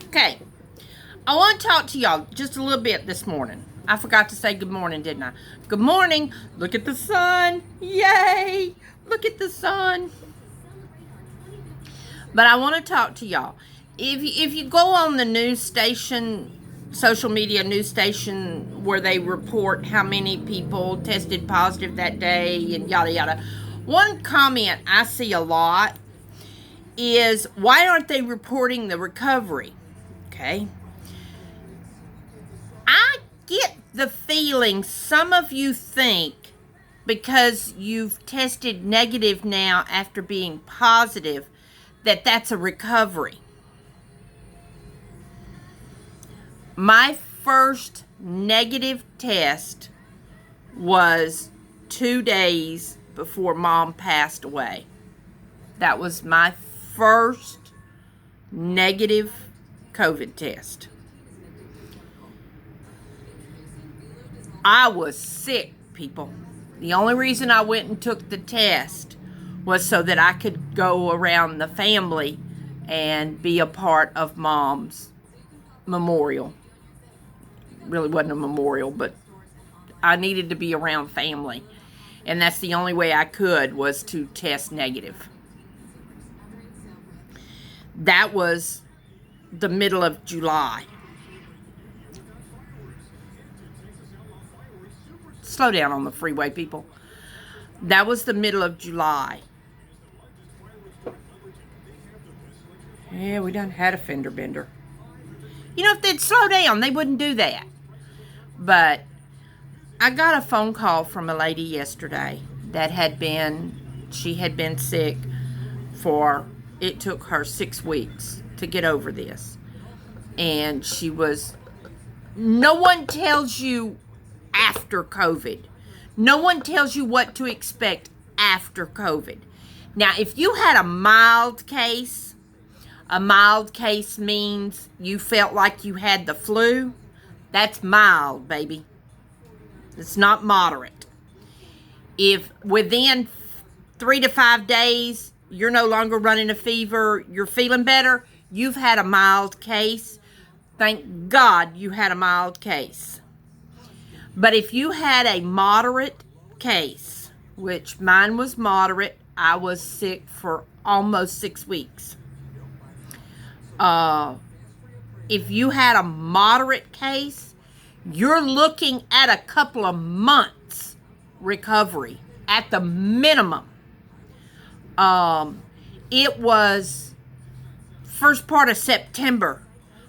Okay, I want to talk to y'all just a little bit this morning. I forgot to say good morning, didn't I? Good morning. Look at the sun. Yay. Look at the sun. But I want to talk to y'all. If you go on the news station, social media news station, where they report how many people tested positive that day and yada yada, one comment I see a lot is, why aren't they reporting the recovery? Okay. I get the feeling some of you think because you've tested negative now after being positive that that's a recovery. My first negative test was 2 days before Mom passed away. That was my first negative COVID test. I was sick, people. The only reason I went and took the test was so that I could go around the family and be a part of Mom's memorial. Really wasn't a memorial, but I needed to be around family. And that's the only way I could, was to test negative. That was the middle of July. Slow down on the freeway, people. That was the middle of July. Yeah, we done had a fender bender. You know, if they'd slow down, they wouldn't do that. But I got a phone call from a lady yesterday that she had been sick it took her 6 weeks to get over this. And no one tells you after COVID. No one tells you what to expect after COVID. Now, if you had a mild case means you felt like you had the flu. That's mild, baby. It's not moderate. If within 3 to 5 days you're no longer running a fever, you're feeling better, you've had a mild case. Thank God you had a mild case. But if you had a moderate case, which mine was moderate, I was sick for almost 6 weeks. If you had a moderate case, you're looking at a couple of months recovery at the minimum. It was first part of September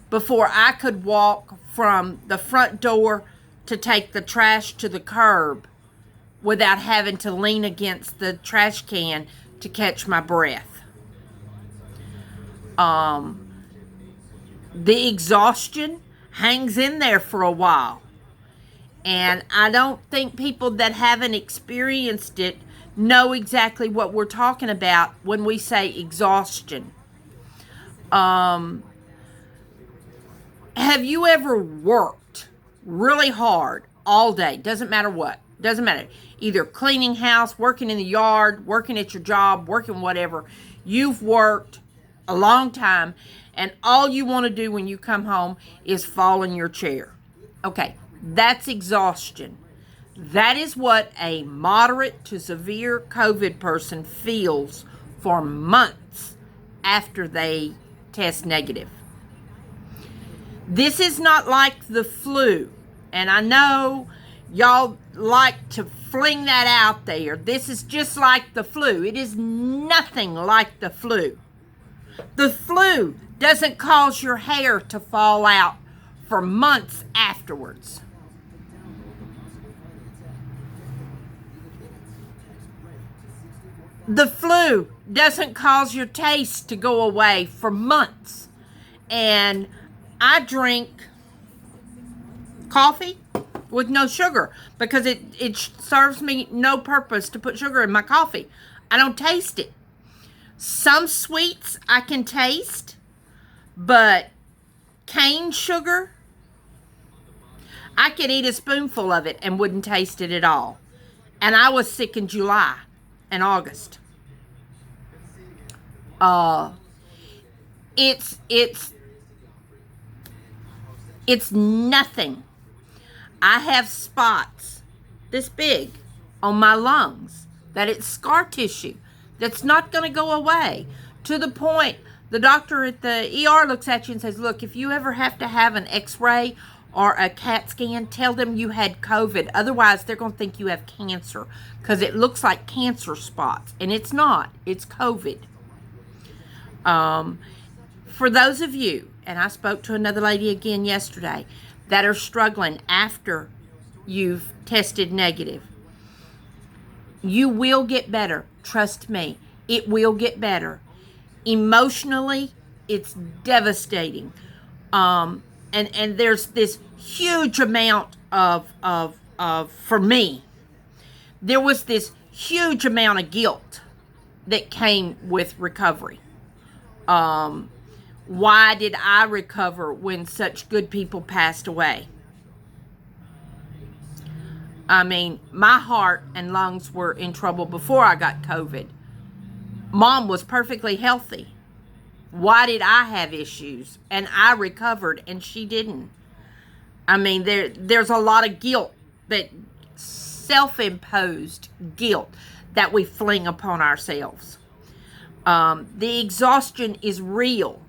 before I could walk from the front door to take the trash to the curb without having to lean against the trash can to catch my breath. The exhaustion hangs in there for a while. And I don't think people that haven't experienced it know exactly what we're talking about when we say exhaustion. Have you ever worked really hard all day? Doesn't matter what. Doesn't matter. Either cleaning house, working in the yard, working at your job, working whatever. You've worked a long time, and all you want to do when you come home is fall in your chair. Okay, that's exhaustion. That is what a moderate to severe COVID person feels for months after they test negative. This is not like the flu, and I know y'all like to fling that out there. This is just like the flu. It is nothing like the flu. The flu doesn't cause your hair to fall out for months afterwards. The flu doesn't cause your taste to go away for months. And I drink coffee with no sugar because it serves me no purpose to put sugar in my coffee. I don't taste it. Some sweets I can taste, but cane sugar, I could eat a spoonful of it and wouldn't taste it at all. And I was sick in July and August. It's It's nothing. I have spots this big on my lungs that it's scar tissue that's not going to go away, to the point the doctor at the ER looks at you and says, look, if you ever have to have an x-ray or a CAT scan, tell them you had COVID. Otherwise, they're going to think you have cancer, because it looks like cancer spots, and it's not. It's COVID. For those of you, and I spoke to another lady again yesterday, that are struggling after you've tested negative, you will get better. Trust me, it will get better. Emotionally, it's devastating. And there's this huge amount of for me, there was this huge amount of guilt that came with recovery. Why did I recover when such good people passed away? I mean, my heart and lungs were in trouble before I got COVID. Mom was perfectly healthy. Why did I have issues? And I recovered and she didn't. I mean, there's a lot of guilt, that self-imposed guilt that we fling upon ourselves. The exhaustion is real.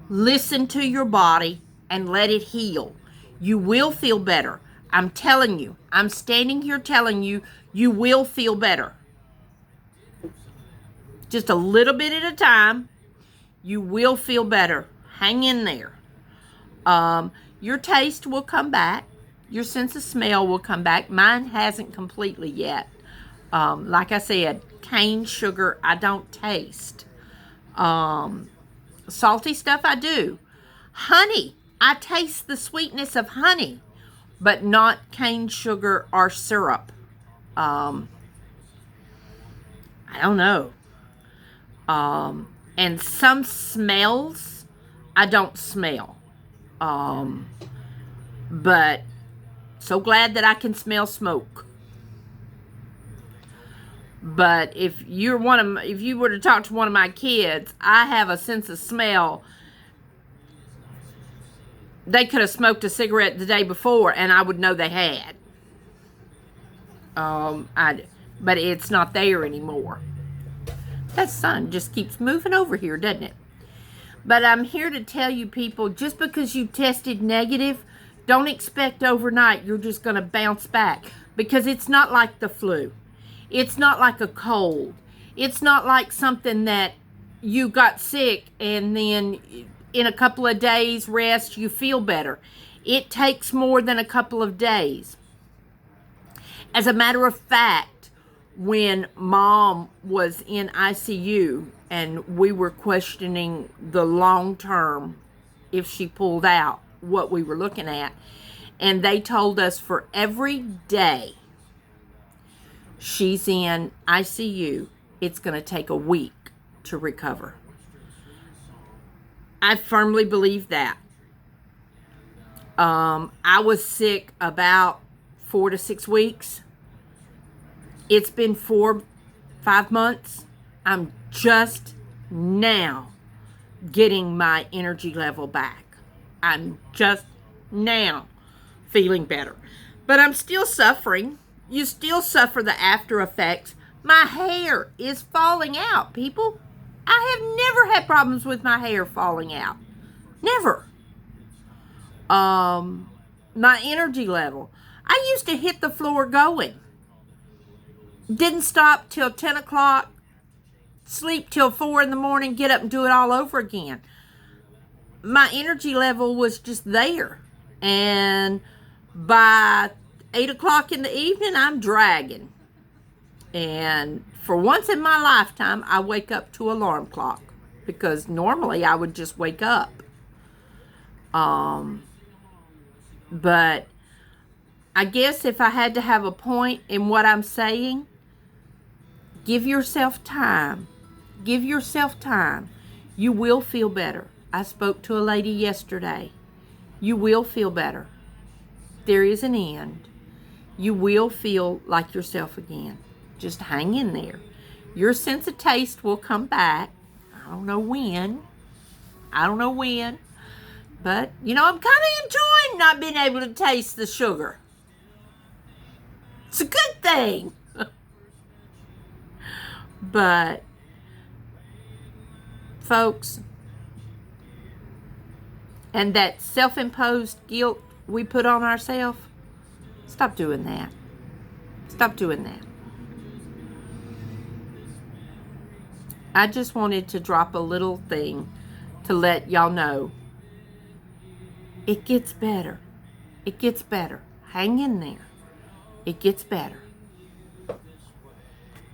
Listen to your body and let it heal. You will feel better. I'm telling you. I'm standing here telling you, you will feel better. Just a little bit at a time. You will feel better. Hang in there. Your taste will come back. Your sense of smell will come back. Mine hasn't completely yet. Like I said, cane sugar I don't taste. Salty stuff I do. Honey, I taste the sweetness of honey, but not cane sugar or syrup. I don't know. And some smells I don't smell. But so glad that I can smell smoke. But if you were to talk to one of my kids, I have a sense of smell. They could have smoked a cigarette the day before and I would know they had. But it's not there anymore. That sun just keeps moving over here, doesn't it? But I'm here to tell you, people, just because you tested negative, don't expect overnight you're just going to bounce back. Because it's not like the flu. It's not like a cold. It's not like something that you got sick and then in a couple of days rest, you feel better. It takes more than a couple of days. As a matter of fact, when Mom was in ICU and we were questioning the long term, if she pulled out, what we were looking at, and they told us for every day she's in ICU, it's going to take a week to recover. I firmly believe that. I was sick about 4 to 6 weeks. It's been 4-5 months. I'm just now getting my energy level back. I'm just now feeling better. But I'm still suffering. You still suffer the after effects. My hair is falling out, people. I have never had problems with my hair falling out. Never. My energy level. I used to hit the floor going. Didn't stop till 10 o'clock. Sleep till 4 in the morning. Get up and do it all over again. My energy level was just there. And by 8 o'clock in the evening, I'm dragging. And for once in my lifetime, I wake up to alarm clock. Because normally I would just wake up. But I guess if I had to have a point in what I'm saying, give yourself time. Give yourself time. You will feel better. I spoke to a lady yesterday. You will feel better. There is an end. You will feel like yourself again. Just hang in there. Your sense of taste will come back. I don't know when. But, I'm kind of enjoying not being able to taste the sugar. It's a good thing. But, folks, and that self-imposed guilt we put on ourselves, stop doing that. Stop doing that. I just wanted to drop a little thing to let y'all know it gets better. It gets better. Hang in there. It gets better.